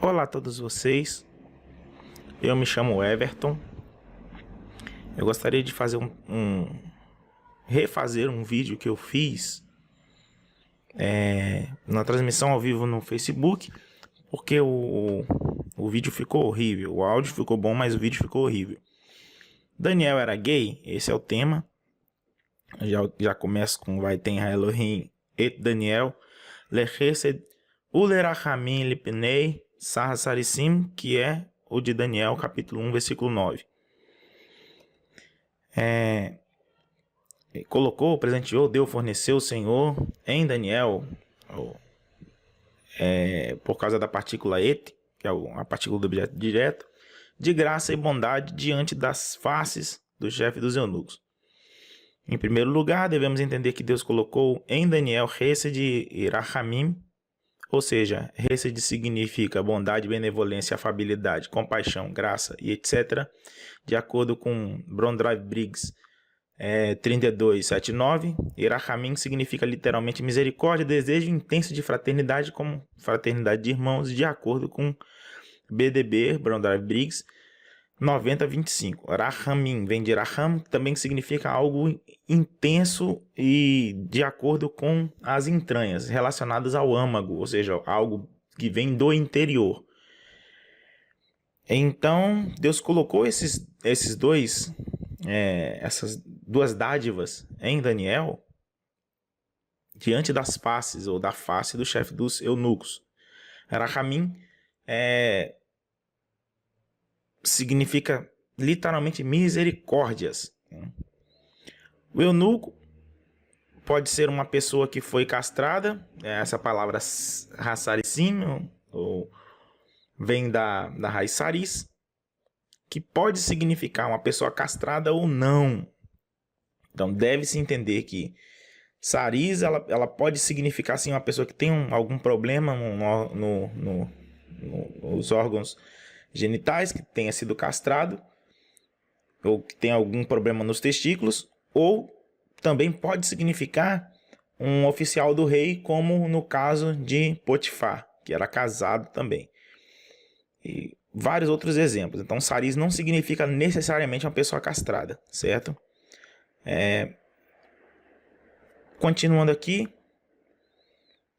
Olá a todos vocês, eu me chamo Everton. Eu gostaria de fazer refazer um vídeo que eu fiz na transmissão ao vivo no Facebook, porque o vídeo ficou horrível. O áudio ficou bom, mas o vídeo ficou horrível. Daniel era gay? Esse é o tema. Já começo com Vayeten Elohim et Daniel Lechesed Ulerachamim Lipnei Sarasarisim, que é o de Daniel, capítulo 1, versículo 9. Colocou, presenteou, deu, forneceu o Senhor em Daniel, por causa da partícula et, que é a partícula do objeto direto, de graça e bondade diante das faces do chefe dos eunucos. Em primeiro lugar, devemos entender que Deus colocou em Daniel Hesed e Rachamim, ou seja, Hesed significa bondade, benevolência, afabilidade, compaixão, graça e etc. De acordo com Brondrive Briggs 32:7-9, e Rachamim significa literalmente misericórdia, desejo intenso de fraternidade, como fraternidade de irmãos, de acordo com BDB, Brondrive Briggs 90:25. Rachamim vem de Racham, também significa algo intenso e de acordo com as entranhas, relacionadas ao âmago, ou seja, algo que vem do interior. Então, Deus colocou essas duas dádivas em Daniel diante das faces, ou da face do chefe dos eunucos. Rachamim significa literalmente misericórdias. O eunuco pode ser uma pessoa que foi castrada, essa palavra Hassarisim, ou vem da raiz saris, que pode significar uma pessoa castrada ou não. Então deve-se entender que saris ela pode significar assim, uma pessoa que tem algum problema nos órgãos genitais, que tenha sido castrado, ou que tem algum problema nos testículos, ou também pode significar um oficial do rei, como no caso de Potifar, que era casado também. E vários outros exemplos. Então, saris não significa necessariamente uma pessoa castrada, certo? Continuando aqui,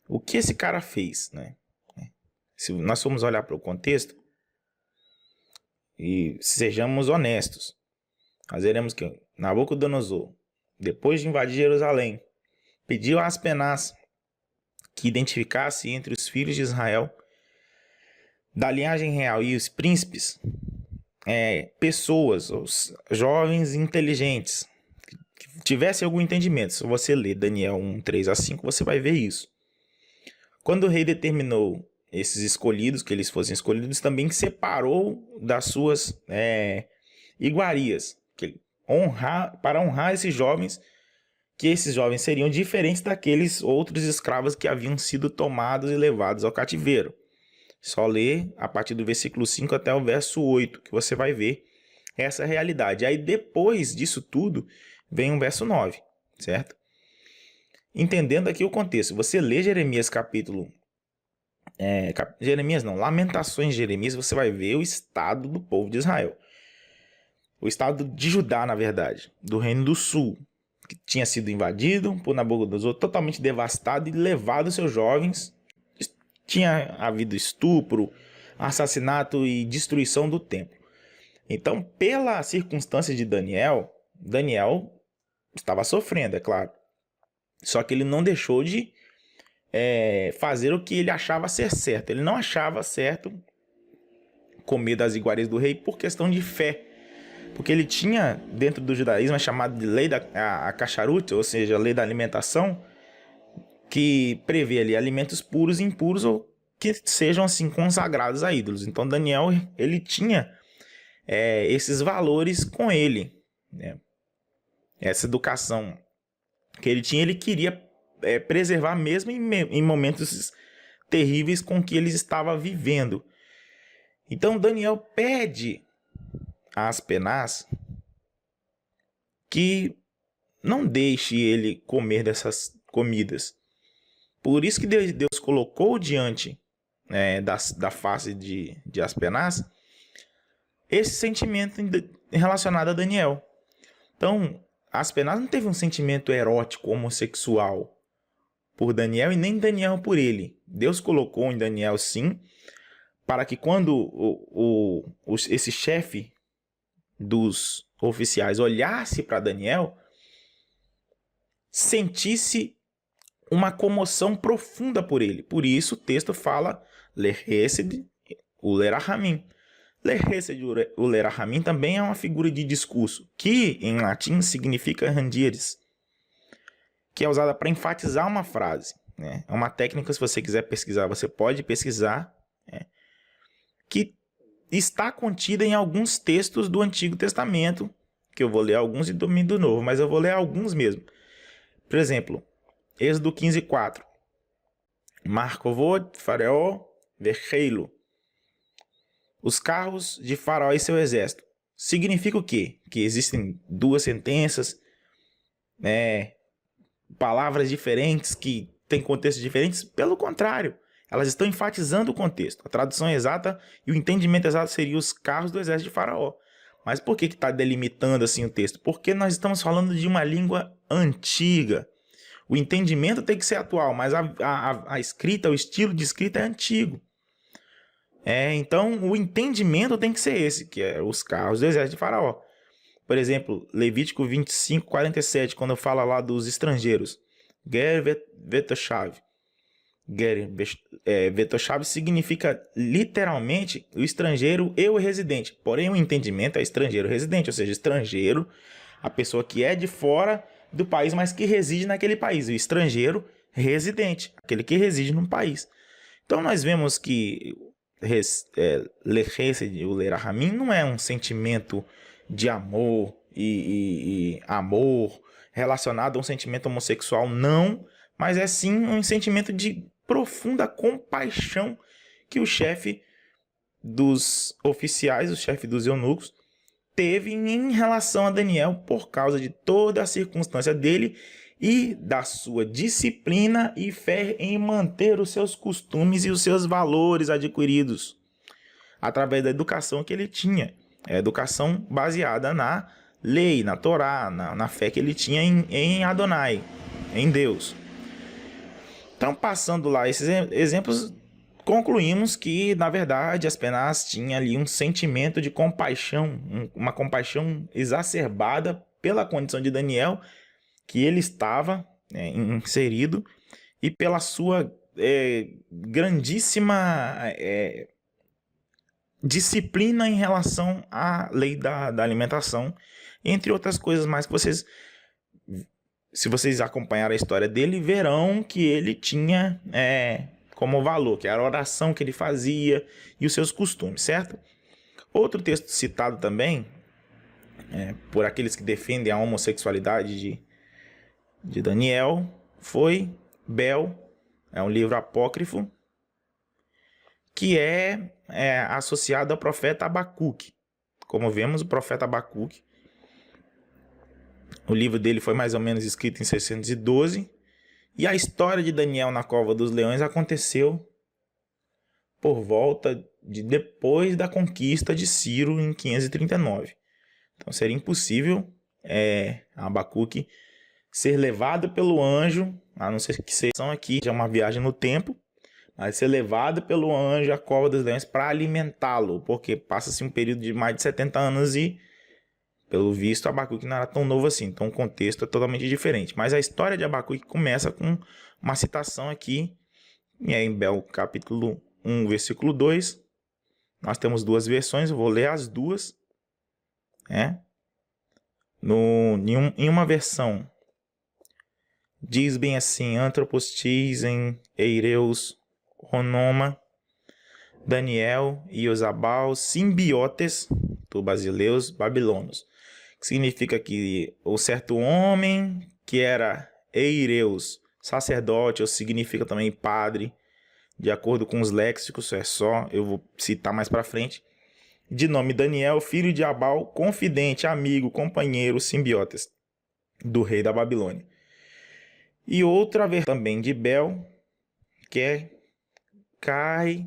o que esse cara fez, né? Se nós formos olhar para o contexto, e sejamos honestos, nós veremos que Nabucodonosor, depois de invadir Jerusalém, pediu a Aspenaz que identificasse entre os filhos de Israel da linhagem real e os príncipes pessoas, os jovens inteligentes, que tivessem algum entendimento. Se você ler Daniel 1:3-5, você vai ver isso. Quando o rei determinou esses escolhidos, que eles fossem escolhidos, também separou das suas iguarias, para honrar esses jovens, que esses jovens seriam diferentes daqueles outros escravos que haviam sido tomados e levados ao cativeiro. Só ler a partir do versículo 5 até o verso 8, que você vai ver essa realidade. Aí depois disso tudo, vem o verso 9, certo? Entendendo aqui o contexto, você lê Jeremias Lamentações de Jeremias, você vai ver o estado do povo de Israel. O estado de Judá, na verdade, do Reino do Sul, que tinha sido invadido por Nabucodonosor, totalmente devastado e levado seus jovens. Tinha havido estupro, assassinato e destruição do templo. Então, pela circunstância de Daniel estava sofrendo, é claro. Só que ele não deixou de fazer o que ele achava ser certo. Ele não achava certo comer das iguarias do rei por questão de fé. Porque ele tinha, dentro do judaísmo, chamado de lei da kasharut, ou seja, a lei da alimentação, que prevê ali alimentos puros e impuros, ou que sejam assim consagrados a ídolos. Então Daniel, ele tinha esses valores com ele, né? Essa educação que ele tinha, ele queria preservar mesmo em momentos terríveis com que ele estava vivendo. Então Daniel pede a Aspenaz que não deixe ele comer dessas comidas. Por isso que Deus colocou diante da face de Aspenaz, esse sentimento relacionado a Daniel. Então, Aspenaz não teve um sentimento erótico, homossexual por Daniel e nem Daniel por ele. Deus colocou em Daniel, sim, para que quando esse chefe dos oficiais olhasse para Daniel, sentisse uma comoção profunda por ele. Por isso o texto fala Lehesed ulerahamim. Lehesed ulerahamim também é uma figura de discurso, que em latim significa randieres, que é usada para enfatizar uma frase. Né? É uma técnica, se você quiser pesquisar, você pode pesquisar, né? Que está contida em alguns textos do Antigo Testamento, que eu vou ler alguns e do Novo, mas eu vou ler alguns mesmo. Por exemplo, Êxodo 15:4. Marcovod Faraó Vercheilo. Os carros de Faraó e seu exército. Significa o quê? Que existem duas sentenças, palavras diferentes que têm contextos diferentes? Pelo contrário, elas estão enfatizando o contexto. A tradução exata e o entendimento exato seria os carros do exército de Faraó. Mas por que está delimitando assim o texto? Porque nós estamos falando de uma língua antiga. O entendimento tem que ser atual, mas a escrita, o estilo de escrita é antigo. Então, o entendimento tem que ser esse, que é os carros do exército de Faraó. Por exemplo, Levítico 25:47, quando fala lá dos estrangeiros. Ger vetoshav. Ger vetoshav significa literalmente o estrangeiro e o residente. Porém, o entendimento é estrangeiro residente, ou seja, estrangeiro, a pessoa que é de fora do país, mas que reside naquele país. O estrangeiro residente, aquele que reside num país. Então, nós vemos que Lehesed ulerahamim não é um sentimento de amor e amor relacionado a um sentimento homossexual, não, mas é sim um sentimento de profunda compaixão que o chefe dos oficiais, o chefe dos eunucos, teve em relação a Daniel por causa de toda a circunstância dele e da sua disciplina e fé em manter os seus costumes e os seus valores adquiridos através da educação que ele tinha. A educação baseada na lei, na Torá, na fé que ele tinha em Adonai, em Deus. Então, passando lá esses exemplos, concluímos que, na verdade, Aspenaz tinha ali um sentimento de compaixão, uma compaixão exacerbada pela condição de Daniel, que ele estava inserido, e pela sua grandíssima disciplina em relação à lei da alimentação, entre outras coisas mais que vocês, se vocês acompanharem a história dele, verão que ele tinha como valor, que era a oração que ele fazia e os seus costumes, certo? Outro texto citado também, por aqueles que defendem a homossexualidade de Daniel, foi Bel, é um livro apócrifo, que é associado ao profeta Abacuque. Como vemos, o profeta Abacuque, o livro dele foi mais ou menos escrito em 612, e a história de Daniel na cova dos leões aconteceu por volta de depois da conquista de Ciro em 539. Então seria impossível Abacuque ser levado pelo anjo, a não ser que seja aqui, já é uma viagem no tempo, mas ser levado pelo anjo à cova dos leões para alimentá-lo, porque passa-se um período de mais de 70 anos e, pelo visto, Abacuque não era tão novo assim, então o contexto é totalmente diferente. Mas a história de Abacuque começa com uma citação aqui, em Bel capítulo 1, versículo 2. Nós temos duas versões, eu vou ler as duas. Em uma versão, diz bem assim: Antropostis em Eireus Ronoma, Daniel e Iosabal, simbiotes do basileus babilônios. Que significa que o certo homem que era Eireus, sacerdote, ou significa também padre, de acordo com os léxicos, eu vou citar mais para frente, de nome Daniel, filho de Abal, confidente, amigo, companheiro, simbiotes do rei da Babilônia. E outra versão também de Bel, que é Cai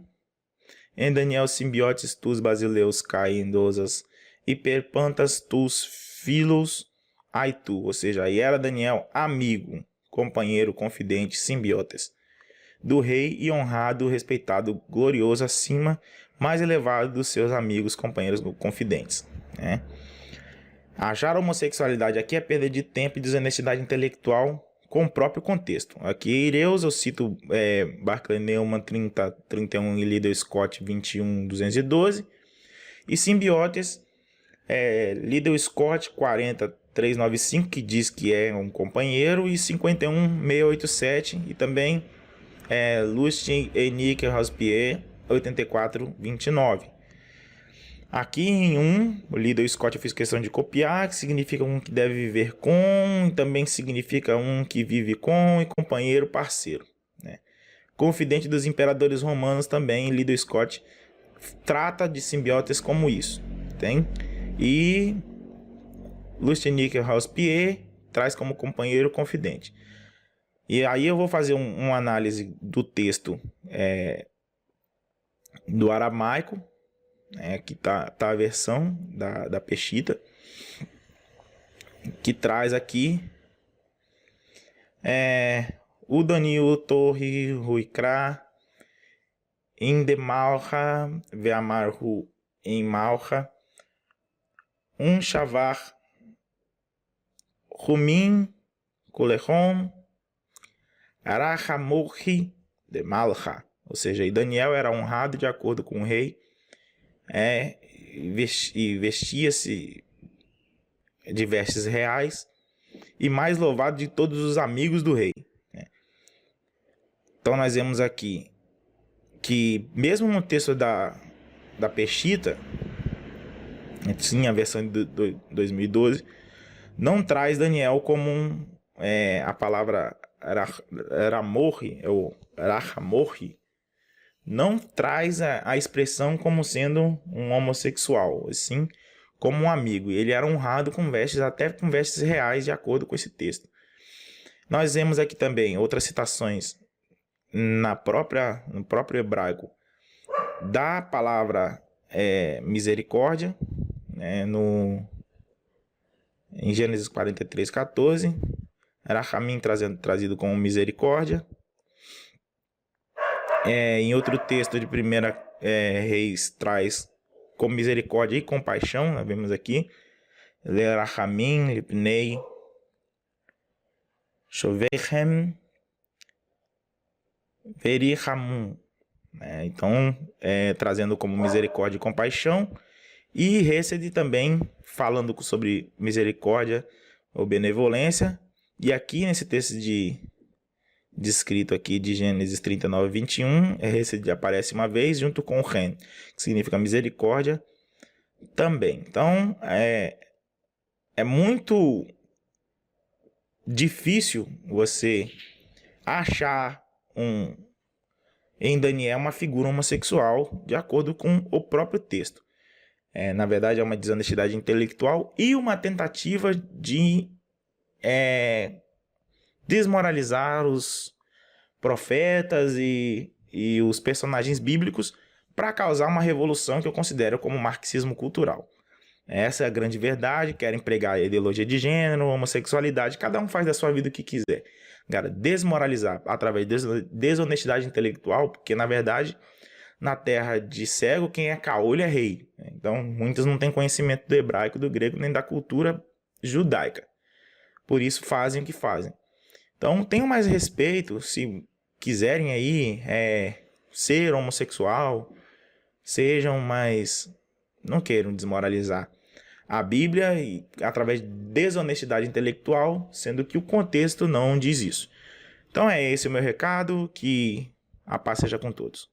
em Daniel simbiotes tus basileus caindosas, hiperpantas tus filos ai tu, ou seja, aí era Daniel amigo, companheiro, confidente, simbiotes, do rei e honrado, respeitado, glorioso, acima, mais elevado dos seus amigos, companheiros, confidentes, né? Achar a homossexualidade aqui é perda de tempo e desonestidade intelectual com o próprio contexto. Aqui, Ireus, eu cito Barclay Neumann 3031 e Liddell Scott 21212. E Simbiotes, Liddell Scott 40395, que diz que é um companheiro, e 51687, e também Lustig e Nick Robespierre 8429. Aqui em o Liddell Scott eu fiz questão de copiar, que significa um que deve viver com, e também significa um que vive com, e companheiro, parceiro, né? Confidente dos imperadores romanos também, Liddell Scott trata de simbiotes como isso, tem? E Lustig Robespierre traz como companheiro confidente. E aí eu vou fazer uma análise do texto do aramaico. Aqui tá a versão da Peshitta, que traz aqui o Danil Torre Ruikra Indemalha Veamarhu em Malha Shavar Rumin Kulehon Arahamurhi de Malha, ou seja, Daniel era honrado de acordo com o rei, e vestia-se de vestes reais, e mais louvado de todos os amigos do rei, né? Então nós vemos aqui que mesmo no texto da Peshitta, sim, a versão de 2012, não traz Daniel como a palavra Ramorri, ou Rahamorri, não traz a expressão como sendo um homossexual, assim como um amigo. Ele era honrado com vestes, até com vestes reais, de acordo com esse texto. Nós vemos aqui também outras citações no próprio hebraico da palavra misericórdia, né, em Gênesis 43:14, Rahamim trazido como misericórdia. Em outro texto de 1 Reis traz como misericórdia e compaixão, nós vemos aqui Lerachamim, Lipnei, Shoveichem, Verichamun, então trazendo como misericórdia e compaixão, e Hesed também falando sobre misericórdia ou benevolência. E aqui nesse texto descrito aqui de Gênesis 39:21, Hesed aparece uma vez junto com o Ren, que significa misericórdia também. Então é muito difícil você achar em Daniel uma figura homossexual de acordo com o próprio texto. Na verdade é uma desonestidade intelectual e uma tentativa de desmoralizar os profetas e os personagens bíblicos para causar uma revolução que eu considero como marxismo cultural. Essa é a grande verdade. Querem pregar a ideologia de gênero, homossexualidade, cada um faz da sua vida o que quiser. Cara, desmoralizar através de desonestidade intelectual, porque na verdade na terra de cego quem é caolho é rei. Então muitos não têm conhecimento do hebraico, do grego, nem da cultura judaica. Por isso fazem o que fazem. Então tenham mais respeito, se quiserem aí ser homossexual, sejam mais... não queiram desmoralizar a Bíblia através de desonestidade intelectual, sendo que o contexto não diz isso. Então é esse o meu recado, que a paz seja com todos.